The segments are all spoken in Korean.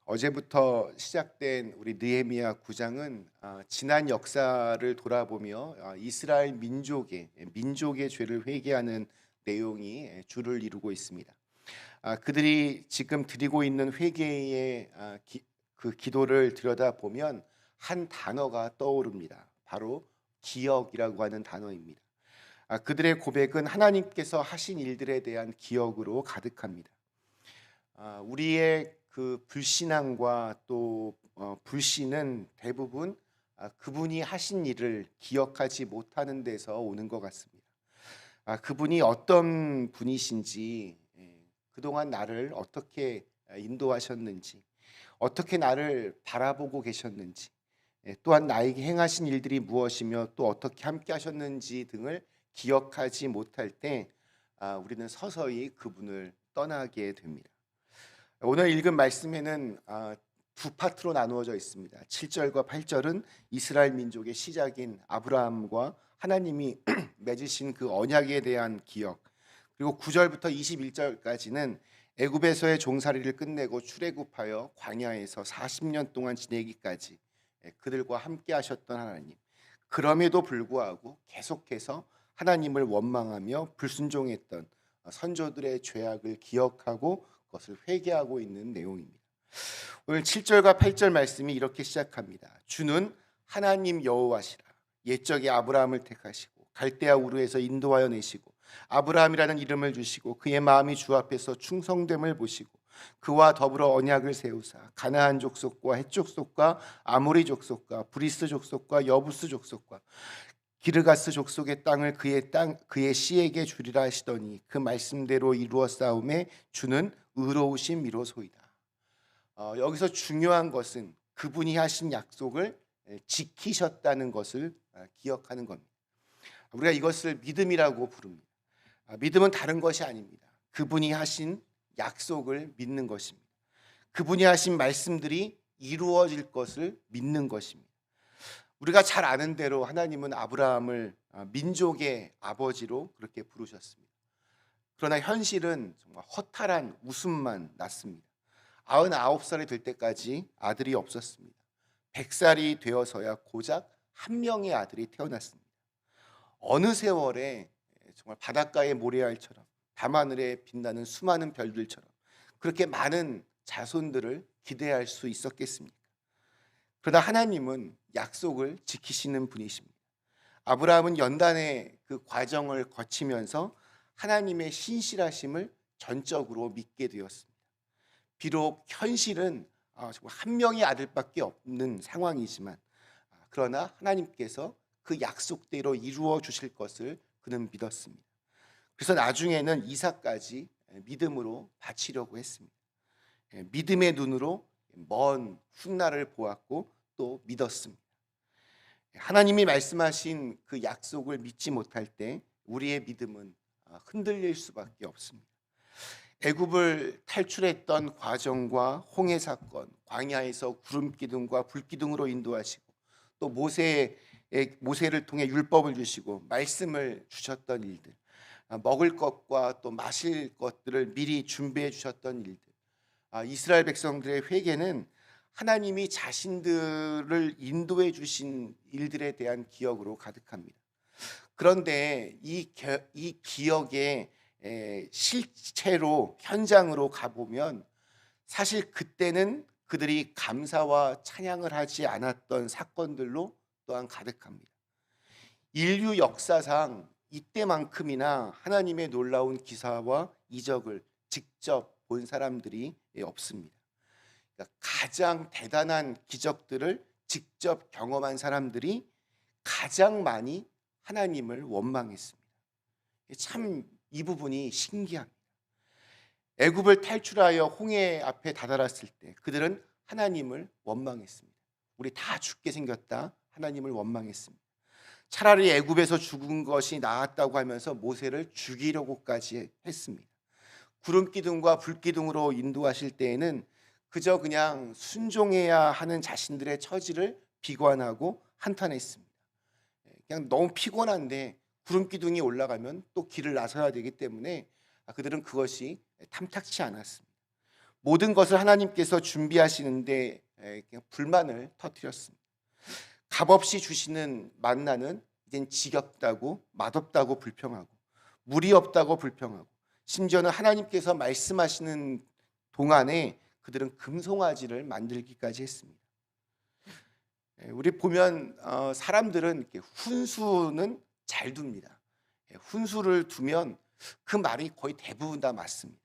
어제부터 시작된 우리 느헤미야 9장은 지난 역사를 돌아보며 이스라엘 민족의 죄를 회개하는 내용이 주를 이루고 있습니다. 그들이 지금 드리고 있는 회개의 그 기도를 들여다보면 한 단어가 떠오릅니다. 바로 기억이라고 하는 단어입니다. 그들의 고백은 하나님께서 하신 일들에 대한 기억으로 가득합니다. 우리의 그 불신앙과 또 불신은 대부분 그분이 하신 일을 기억하지 못하는 데서 오는 것 같습니다. 그분이 어떤 분이신지, 그동안 나를 어떻게 인도하셨는지, 어떻게 나를 바라보고 계셨는지, 또한 나에게 행하신 일들이 무엇이며 또 어떻게 함께 하셨는지 등을 기억하지 못할 때 우리는 서서히 그분을 떠나게 됩니다. 오늘 읽은 말씀에는 두 파트로 나누어져 있습니다. 7절과 8절은 이스라엘 민족의 시작인 아브라함과 하나님이 맺으신 그 언약에 대한 기억, 그리고 9절부터 21절까지는 애굽에서의 종살이를 끝내고 출애굽하여 광야에서 40년 동안 지내기까지 그들과 함께 하셨던 하나님, 그럼에도 불구하고 계속해서 하나님을 원망하며 불순종했던 선조들의 죄악을 기억하고 그것을 회개하고 있는 내용입니다. 오늘 7절과 8절 말씀이 이렇게 시작합니다. 주는 하나님 여호와시라. 옛적에 아브라함을 택하시고 갈대아 우르에서 인도하여 내시고 아브라함이라는 이름을 주시고 그의 마음이 주 앞에서 충성됨을 보시고 그와 더불어 언약을 세우사 가나안 족속과 헷 족속과 아모리 족속과 브리스 족속과 여부스 족속과 기르가스 족속의 땅을 그의 씨에게 주리라 하시더니 그 말씀대로 이루어 싸움에 주는 의로우심이로소이다. 여기서 중요한 것은 그분이 하신 약속을 지키셨다는 것을 기억하는 겁니다. 우리가 이것을 믿음이라고 부릅니다. 믿음은 다른 것이 아닙니다. 그분이 하신 약속을 믿는 것입니다. 그분이 하신 말씀들이 이루어질 것을 믿는 것입니다. 우리가 잘 아는 대로 하나님은 아브라함을 민족의 아버지로 그렇게 부르셨습니다. 그러나 현실은 정말 허탈한 웃음만 났습니다. 99살이 될 때까지 아들이 없었습니다. 100살이 되어서야 고작 한 명의 아들이 태어났습니다. 어느 세월에 정말 바닷가의 모래알처럼 밤하늘에 빛나는 수많은 별들처럼 그렇게 많은 자손들을 기대할 수 있었겠습니까? 그러나 하나님은 약속을 지키시는 분이십니다. 아브라함은 연단의 그 과정을 거치면서 하나님의 신실하심을 전적으로 믿게 되었습니다. 비록 현실은 정말 한 명의 아들밖에 없는 상황이지만 그러나 하나님께서 그 약속대로 이루어 주실 것을 그는 믿었습니다. 그래서 나중에는 이삭까지 믿음으로 바치려고 했습니다. 믿음의 눈으로 먼 훗날을 보았고 또 믿었습니다. 하나님이 말씀하신 그 약속을 믿지 못할 때 우리의 믿음은 흔들릴 수밖에 없습니다. 애굽을 탈출했던 과정과 홍해 사건, 광야에서 구름 기둥과 불 기둥으로 인도하시고 또 모세를 통해 율법을 주시고 말씀을 주셨던 일들, 먹을 것과 또 마실 것들을 미리 준비해 주셨던 일들, 이스라엘 백성들의 회개는 하나님이 자신들을 인도해 주신 일들에 대한 기억으로 가득합니다. 그런데 이 기억에 실체로 현장으로 가보면 사실 그때는 그들이 감사와 찬양을 하지 않았던 사건들로 또한 가득합니다. 인류 역사상 이때만큼이나 하나님의 놀라운 기사와 이적을 직접 본 사람들이 없습니다. 그러니까 가장 대단한 기적들을 직접 경험한 사람들이 가장 많이 하나님을 원망했습니다. 참 이 부분이 신기합니다. 애굽을 탈출하여 홍해 앞에 다다랐을 때 그들은 하나님을 원망했습니다. 우리 다 죽게 생겼다. 하나님을 원망했습니다. 차라리 애굽에서 죽은 것이 나았다고 하면서 모세를 죽이려고까지 했습니다. 구름 기둥과 불 기둥으로 인도하실 때에는 그저 그냥 순종해야 하는 자신들의 처지를 비관하고 한탄했습니다. 그냥 너무 피곤한데 구름 기둥이 올라가면 또 길을 나서야 되기 때문에 그들은 그것이 탐탁치 않았습니다. 모든 것을 하나님께서 준비하시는데 그냥 불만을 터뜨렸습니다. 값없이 주시는 만나는 이젠 지겹다고 맛없다고 불평하고 물이 없다고 불평하고 심지어는 하나님께서 말씀하시는 동안에 그들은 금송아지를 만들기까지 했습니다. 우리 보면 사람들은 이렇게 훈수는 잘 둡니다. 훈수를 두면 그 말이 거의 대부분 다 맞습니다.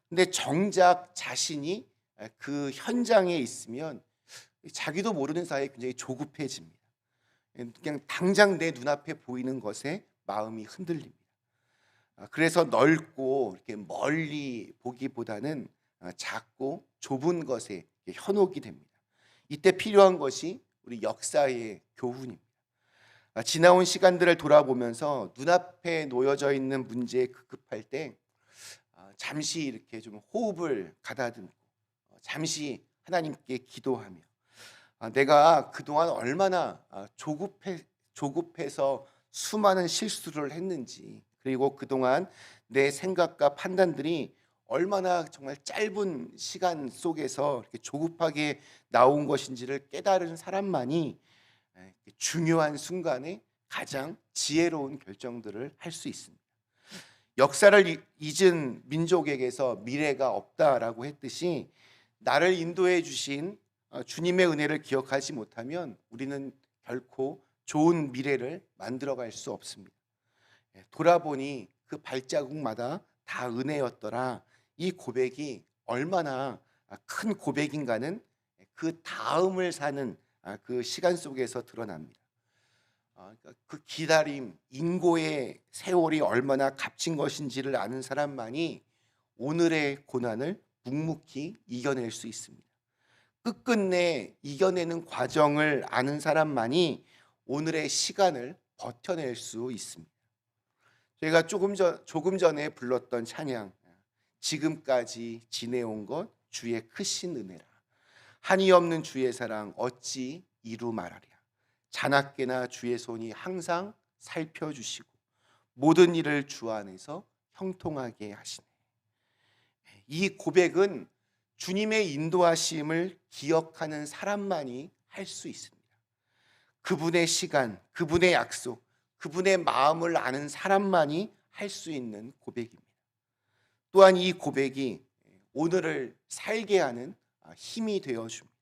근데 정작 자신이 그 현장에 있으면 자기도 모르는 사이에 굉장히 조급해집니다. 그냥 당장 내 눈앞에 보이는 것에 마음이 흔들립니다. 그래서 넓고 이렇게 멀리 보기보다는 작고 좁은 것에 현혹이 됩니다. 이때 필요한 것이 우리 역사의 교훈입니다. 지나온 시간들을 돌아보면서 눈앞에 놓여져 있는 문제에 급급할 때 잠시 이렇게 좀 호흡을 가다듬고 잠시 하나님께 기도하며 내가 그동안 얼마나 조급해서 수많은 실수를 했는지, 그리고 그동안 내 생각과 판단들이 얼마나 정말 짧은 시간 속에서 이렇게 조급하게 나온 것인지를 깨달은 사람만이 중요한 순간에 가장 지혜로운 결정들을 할 수 있습니다. 역사를 잊은 민족에게서 미래가 없다라고 했듯이 나를 인도해 주신 주님의 은혜를 기억하지 못하면 우리는 결코 좋은 미래를 만들어갈 수 없습니다. 돌아보니 그 발자국마다 다 은혜였더라. 이 고백이 얼마나 큰 고백인가는 그 다음을 사는 그 시간 속에서 드러납니다. 그 기다림, 인고의 세월이 얼마나 값진 것인지를 아는 사람만이 오늘의 고난을 묵묵히 이겨낼 수 있습니다. 끝끝내 이겨내는 과정을 아는 사람만이 오늘의 시간을 버텨낼 수 있습니다. 저희가 조금 전에 불렀던 찬양, 지금까지 지내온 것 주의 크신 은혜라, 한이 없는 주의 사랑 어찌 이루 말하랴, 자나깨나 주의 손이 항상 살펴주시고 모든 일을 주 안에서 형통하게 하시네. 이 고백은 주님의 인도하심을 기억하는 사람만이 할 수 있습니다. 그분의 시간, 그분의 약속, 그분의 마음을 아는 사람만이 할 수 있는 고백입니다. 또한 이 고백이 오늘을 살게 하는 힘이 되어줍니다.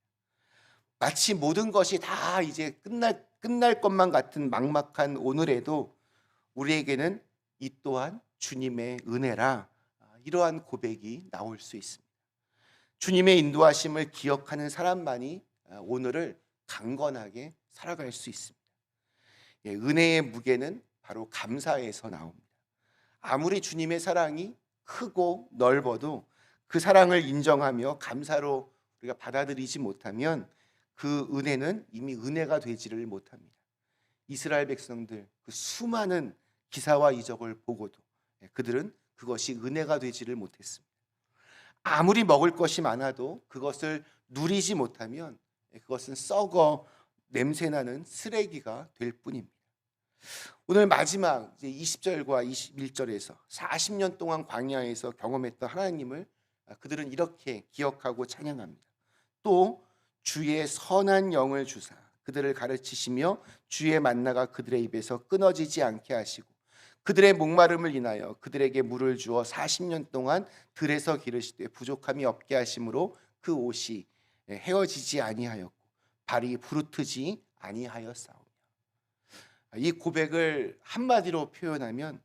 마치 모든 것이 다 이제 끝날 것만 같은 막막한 오늘에도 우리에게는 이 또한 주님의 은혜라, 이러한 고백이 나올 수 있습니다. 주님의 인도하심을 기억하는 사람만이 오늘을 강건하게 살아갈 수 있습니다. 은혜의 무게는 바로 감사에서 나옵니다. 아무리 주님의 사랑이 크고 넓어도 그 사랑을 인정하며 감사로 우리가 받아들이지 못하면 그 은혜는 이미 은혜가 되지를 못합니다. 이스라엘 백성들 그 수많은 기사와 이적을 보고도 그들은 그것이 은혜가 되지를 못했습니다. 아무리 먹을 것이 많아도 그것을 누리지 못하면 그것은 썩어 냄새나는 쓰레기가 될 뿐입니다. 오늘 마지막 20절과 21절에서 40년 동안 광야에서 경험했던 하나님을 그들은 이렇게 기억하고 찬양합니다. 또 주의 선한 영을 주사 그들을 가르치시며 주의 만나가 그들의 입에서 끊어지지 않게 하시고 그들의 목마름을 인하여 그들에게 물을 주어 40년 동안 들에서 기르시되 부족함이 없게 하심으로 그 옷이 헤어지지 아니하였고 발이 부르트지 아니하였사오며. 이 고백을 한마디로 표현하면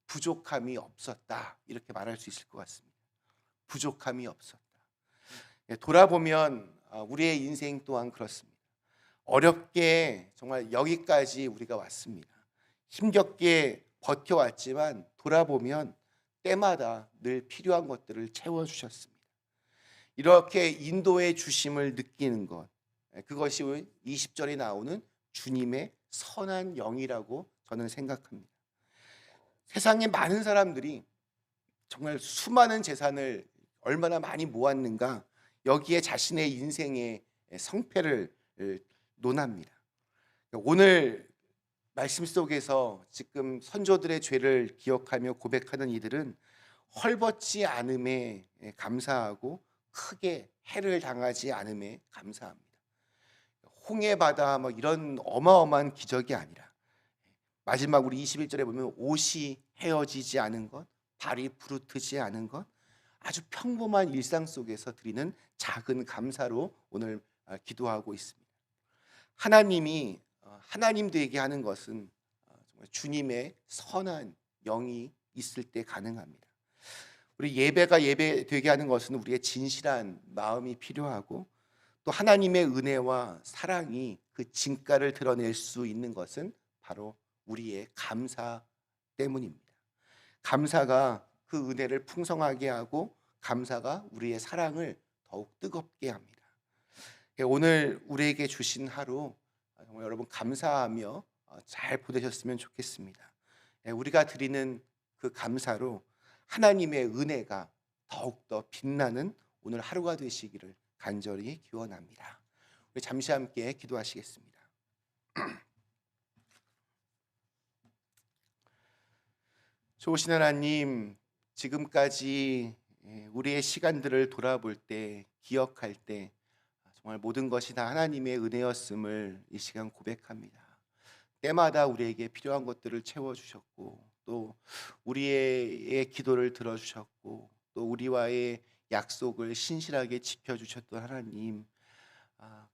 부족함이 없었다, 이렇게 말할 수 있을 것 같습니다. 부족함이 없었다. 돌아보면 우리의 인생 또한 그렇습니다. 어렵게 정말 여기까지 우리가 왔습니다. 힘겹게 버텨왔지만 돌아보면 때마다 늘 필요한 것들을 채워주셨습니다. 이렇게 인도의 주심을 느끼는 것, 그것이 20절에 나오는 주님의 선한 영이라고 저는 생각합니다. 세상에 많은 사람들이 정말 수많은 재산을 얼마나 많이 모았는가, 여기에 자신의 인생의 성패를 논합니다. 오늘 말씀 속에서 지금 선조들의 죄를 기억하며 고백하는 이들은 헐벗지 않음에 감사하고 크게 해를 당하지 않음에 감사합니다. 홍해 바다 뭐 이런 어마어마한 기적이 아니라 마지막 우리 21절에 보면 옷이 헤어지지 않은 것, 발이 부르트지 않은 것, 아주 평범한 일상 속에서 드리는 작은 감사로 오늘 기도하고 있습니다. 하나님이 하나님 되게 하는 것은 정말 주님의 선한 영이 있을 때 가능합니다. 우리 예배가 예배 되게 하는 것은 우리의 진실한 마음이 필요하고 또 하나님의 은혜와 사랑이 그 진가를 드러낼 수 있는 것은 바로 우리의 감사 때문입니다. 감사가 그 은혜를 풍성하게 하고 감사가 우리의 사랑을 더욱 뜨겁게 합니다. 오늘 우리에게 주신 하루 정말 여러분 감사하며 잘 보내셨으면 좋겠습니다. 우리가 드리는 그 감사로 하나님의 은혜가 더욱더 빛나는 오늘 하루가 되시기를 간절히 기원합니다. 우리 잠시 함께 기도하시겠습니다. 좋으신 하나님, 지금까지 우리의 시간들을 돌아볼 때, 기억할 때 정말 모든 것이 다 하나님의 은혜였음을 이 시간 고백합니다. 때마다 우리에게 필요한 것들을 채워주셨고 또 우리의 기도를 들어주셨고 또 우리와의 약속을 신실하게 지켜주셨던 하나님,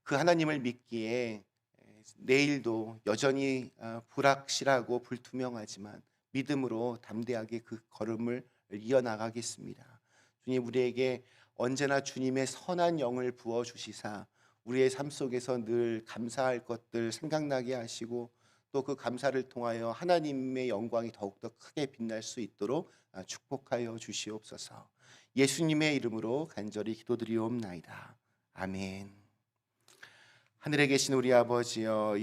그 하나님을 믿기에 내일도 여전히 불확실하고 불투명하지만 믿음으로 담대하게 그 걸음을 이어나가겠습니다. 주님, 우리에게 언제나 주님의 선한 영을 부어주시사 우리의 삶 속에서 늘 감사할 것들 생각나게 하시고 또 그 감사를 통하여 하나님의 영광이 더욱더 크게 빛날 수 있도록 축복하여 주시옵소서. 예수님의 이름으로 간절히 기도드리옵나이다. 아멘. 하늘에 계신 우리 아버지여,